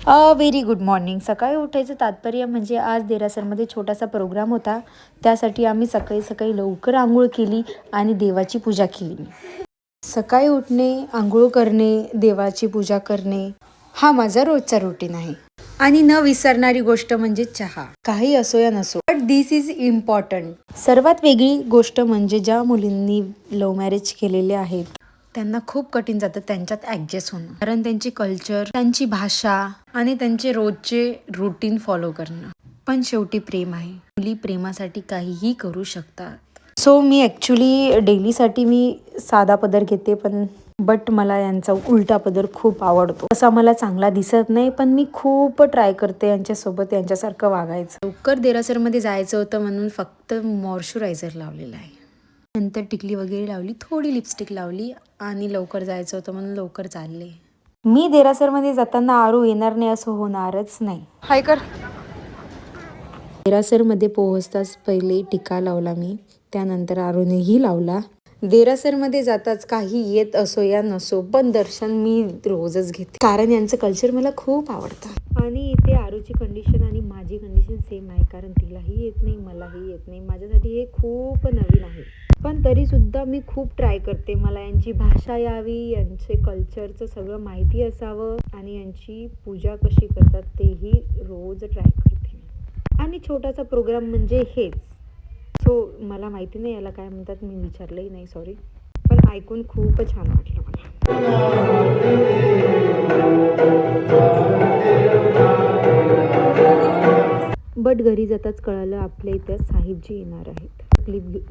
Very good morning. सकाळी उठायचं तात्पर्य म्हणजे आज देरासरमध्ये छोटासा प्रोग्राम होता. त्यासाठी आम्ही सकाळी सकाळी लवकर आंघोळ केली आणि देवाची पूजा केली. सकाळी उठणे, आंघोळ करणे, देवाची पूजा करणे हा माझा रोजचा रुटीन आहे. आणि न विसरणारी गोष्ट म्हणजे चहा. काही असो या नसो, बट दिस इज इम्पॉर्टंट. सर्वात वेगळी गोष्ट म्हणजे ज्या मुलींनी लव्ह मॅरेज केलेले आहेत त्यांना खूप कठीण जातं त्यांच्यात ॲडजस्ट होणं. कारण त्यांची कल्चर, त्यांची भाषा आणि त्यांचे रोजचे रुटीन फॉलो करणं. पण शेवटी प्रेम आहे. मुली प्रेमासाठी काहीही करू शकतात. सो मी ॲक्च्युली डेलीसाठी मी साधा पदर घेते, बट मला यांचा उलटा पदर खूप आवडतो. असा मला चांगला दिसत नाही, पण मी खूप ट्राय करते यांच्यासोबत यांच्यासारखं वागायचं. लवकर देरासरमध्ये जायचं होतं म्हणून फक्त मॉइश्चरायझर लावलेला आहे. नंतर टिकली वगैरे लावली, थोडी लिपस्टिक लावली आणि लवकर जायचं होतं म्हणून लवकर चालले. मी देरासरमध्ये जाताना आरू येणार नाही असं होणारच नाही. हाय कर. देरासरमध्ये पोहोचताच पहिले टिका लावला मी, त्यानंतर आरूनेही लावला. देरासरमध्ये जाताच काही येत असो या नसो, पण दर्शन मी रोजच घेते कारण यांचं कल्चर मला खूप आवडतं. आणि इथे आरूची कंडिशन आणि माझी कंडिशन सेम आहे, कारण तिलाही येत नाही, मलाही येत नाही. माझ्यासाठी हे खूप नवीन आहे, पण तरीसुद्धा मी खूप ट्राय करते. मला यांची भाषा यावी, यांचे कल्चरचं सगळं माहिती असावं आणि यांची पूजा कशी करतात तेही रोज ट्राय करते. आणि छोटासा प्रोग्राम म्हणजे हेच. सो मला माहिती नाही याला काय म्हणतात, मी विचारलंही नाही, सॉरी. पण ऐकून खूप छान वाटलं मला. बट घरी जाताच कळालं आपल्या इथे साहिबजी येणार आहेत.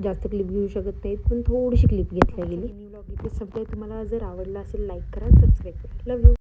जास्त क्लिप घेऊ शकत नाहीत, पण थोडीशी क्लिप घेतल्या गेली. व्लॉग इथे संपले. तुम्हाला जर आवडला असेल लाईक करा, सबस्क्राईब करा. Love you.